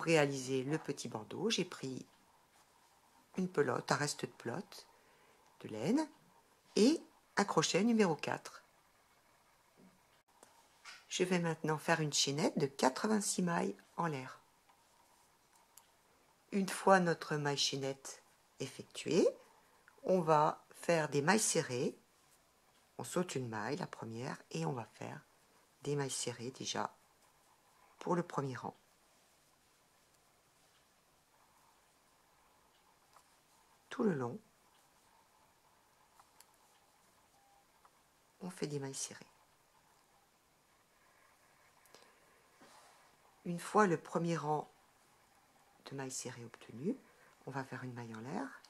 réaliser le petit bandeau, j'ai pris une pelote, un reste de pelote de laine et un crochet numéro 4. Je vais maintenant faire une chaînette de 86 mailles en l'air. Une fois notre maille chaînette effectuée, on va faire des mailles serrées. On saute une maille, la première, et on va faire des mailles serrées déjà pour le premier rang. Tout le long, on fait des mailles serrées. Une fois le premier rang de mailles serrées obtenu, on va faire une maille en l'air.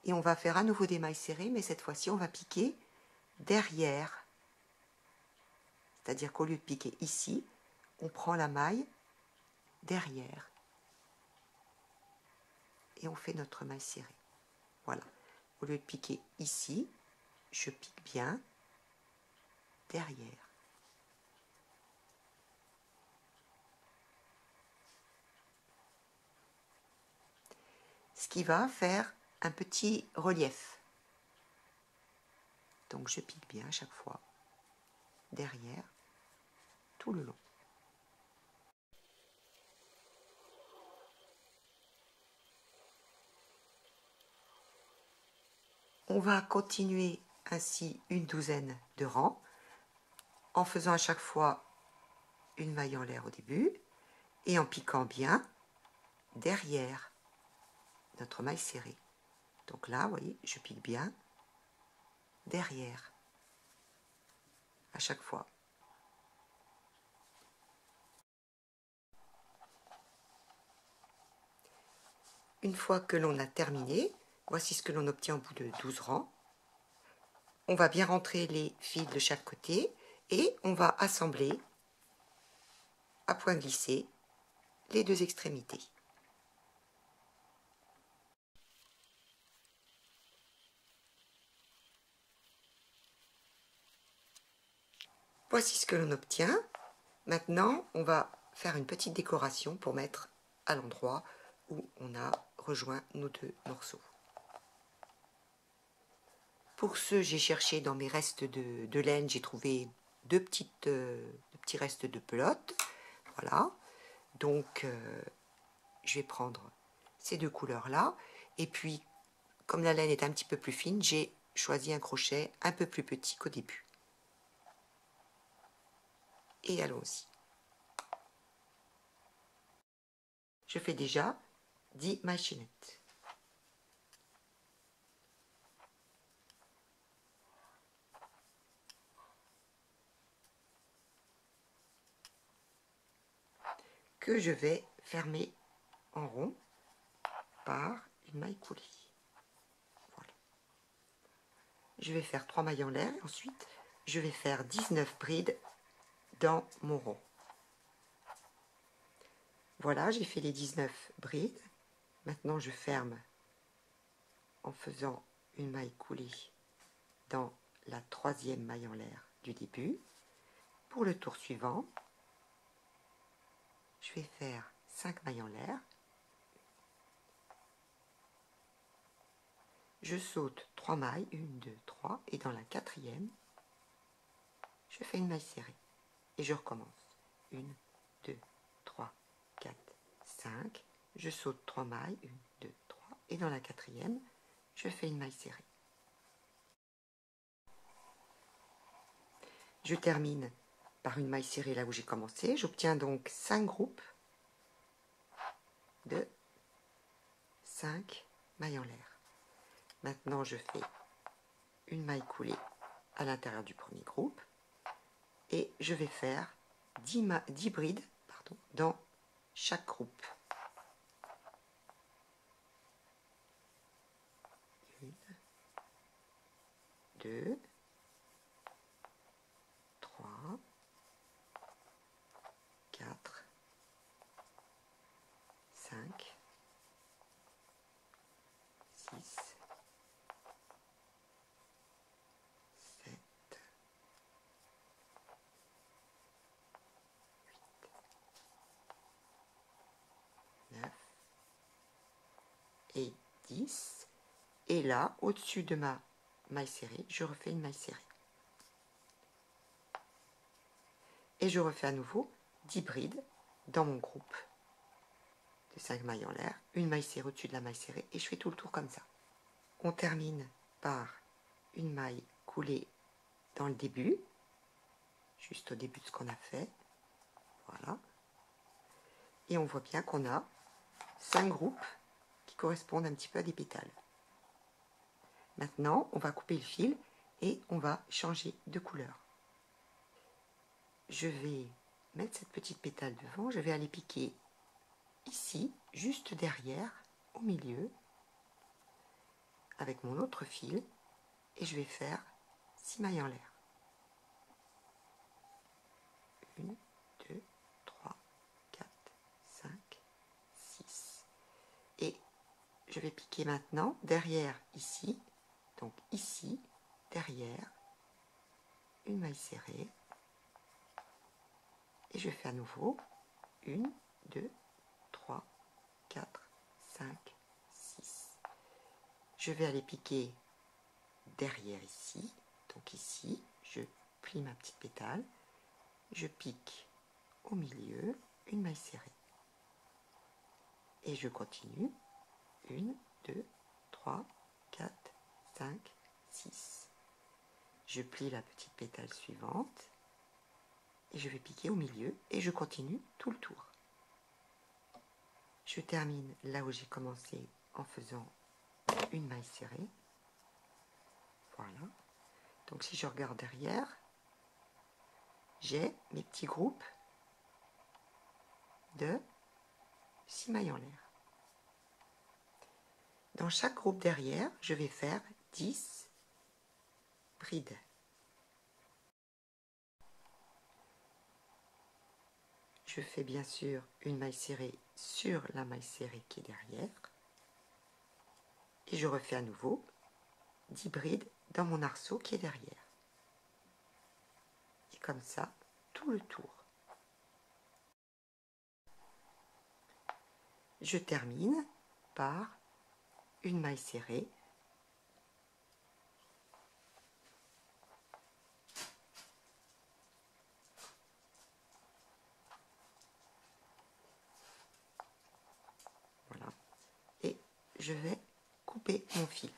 Et on va faire à nouveau des mailles serrées, mais cette fois-ci, on va piquer derrière. C'est-à-dire qu'au lieu de piquer ici, on prend la maille derrière. Et on fait notre maille serrée. Voilà. Au lieu de piquer ici, je pique bien derrière. Ce qui va faire un petit relief. Donc je pique bien à chaque fois derrière, tout le long. On va continuer ainsi une douzaine de rangs en faisant à chaque fois une maille en l'air au début et en piquant bien derrière notre maille serrée. Donc là, vous voyez, je pique bien derrière à chaque fois. Une fois que l'on a terminé, voici ce que l'on obtient au bout de 12 rangs. On va bien rentrer les fils de chaque côté et on va assembler à point glissé les deux extrémités. Voici ce que l'on obtient. Maintenant, on va faire une petite décoration pour mettre à l'endroit où on a rejoint nos deux morceaux. Pour ce, j'ai cherché dans mes restes de laine, j'ai trouvé deux petits restes de pelote. Voilà. Donc, je vais prendre ces deux couleurs-là. Et puis, comme la laine est un petit peu plus fine, j'ai choisi un crochet un peu plus petit qu'au début. Et allons-y. Je fais déjà 10 mailles chaînettes. Que je vais fermer en rond par une maille coulée. Voilà. Je vais faire 3 mailles en l'air et ensuite je vais faire 19 brides dans mon rond. Voilà, j'ai fait les 19 brides. Maintenant je ferme en faisant une maille coulée dans la 3e maille en l'air du début. Pour le tour suivant, je vais faire 5 mailles en l'air. Je saute 3 mailles, 1, 2, 3, et dans la 4e, je fais une maille serrée. Et je recommence. 1, 2, 3, 4, 5. Je saute 3 mailles, 1, 2, 3, et dans la 4e, je fais une maille serrée. Je termine par une maille serrée là où j'ai commencé. J'obtiens donc 5 groupes de 5 mailles en l'air. Maintenant, je fais une maille coulée à l'intérieur du premier groupe et je vais faire 10 brides dans chaque groupe. 1, 2, 3, 4, 5, 6, 7, 8, 10. Et là, au-dessus de ma maille serrée, je refais une maille serrée. Et je refais à nouveau 10 brides dans mon groupe de 5 mailles en l'air, une maille serrée au-dessus de la maille serrée, et je fais tout le tour comme ça. On termine par une maille coulée dans le début, juste au début de ce qu'on a fait. Voilà. Et on voit bien qu'on a 5 groupes qui correspondent un petit peu à des pétales. Maintenant, on va couper le fil et on va changer de couleur. Je vais mettre cette petite pétale devant, je vais aller piquer ici, juste derrière, au milieu, avec mon autre fil, et je vais faire 6 mailles en l'air. 1, 2, 3, 4, 5, 6. Et je vais piquer maintenant derrière ici, donc ici, derrière, une maille serrée, et je fais à nouveau 1, 2, 3, 4, 5, 6. Je vais aller piquer derrière ici, donc ici, je plie ma petite pétale, je pique au milieu, une maille serrée. Et je continue, 1, 2, 3, 4, 5, 6. Je plie la petite pétale suivante, et je vais piquer au milieu, et je continue tout le tour. Je termine là où j'ai commencé en faisant une maille serrée. Voilà. Donc si je regarde derrière, j'ai mes petits groupes de 6 mailles en l'air. Dans chaque groupe derrière, je vais faire 10 brides. Je fais bien sûr une maille serrée sur la maille serrée qui est derrière. Et je refais à nouveau 10 brides dans mon arceau qui est derrière. Et comme ça, tout le tour. Je termine par une maille serrée. Voilà. Et je vais couper mon fil.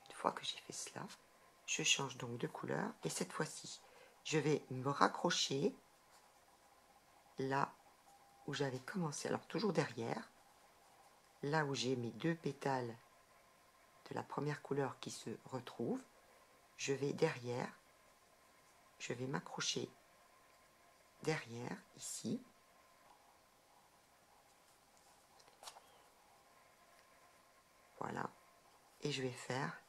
Une fois que j'ai fait cela, je change donc de couleur et cette fois-ci, je vais me raccrocher là où j'avais commencé, alors toujours derrière, là où j'ai mes deux pétales de la première couleur qui se retrouvent, je vais derrière, je vais m'accrocher derrière, ici, voilà, et je vais faire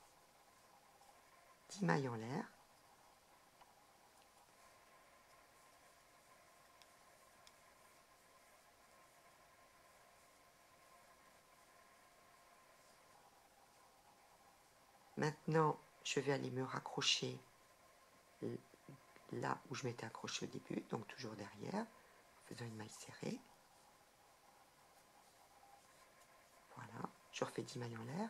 10 mailles en l'air. Maintenant, je vais aller me raccrocher là où je m'étais accroché au début, donc toujours derrière, en faisant une maille serrée. Voilà, je refais 10 mailles en l'air.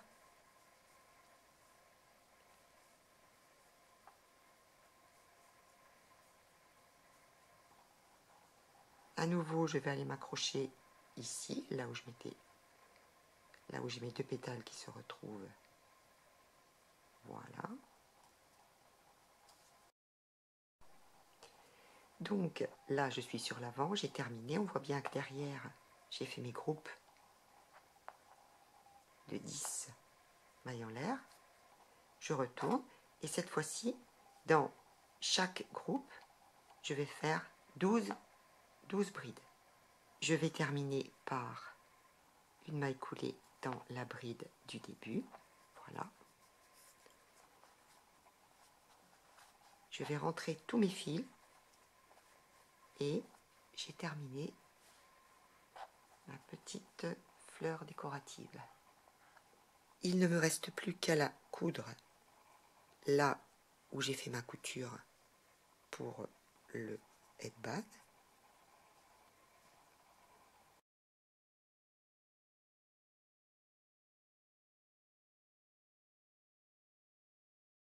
À nouveau, je vais aller m'accrocher ici, là où j'ai mes deux pétales qui se retrouvent. Voilà. Donc là, je suis sur l'avant, j'ai terminé. On voit bien que derrière, j'ai fait mes groupes de 10 mailles en l'air. Je retourne et cette fois-ci, dans chaque groupe, je vais faire 12 brides. Je vais terminer par une maille coulée dans la bride du début. Voilà. Je vais rentrer tous mes fils et j'ai terminé ma petite fleur décorative. Il ne me reste plus qu'à la coudre là où j'ai fait ma couture pour le headband.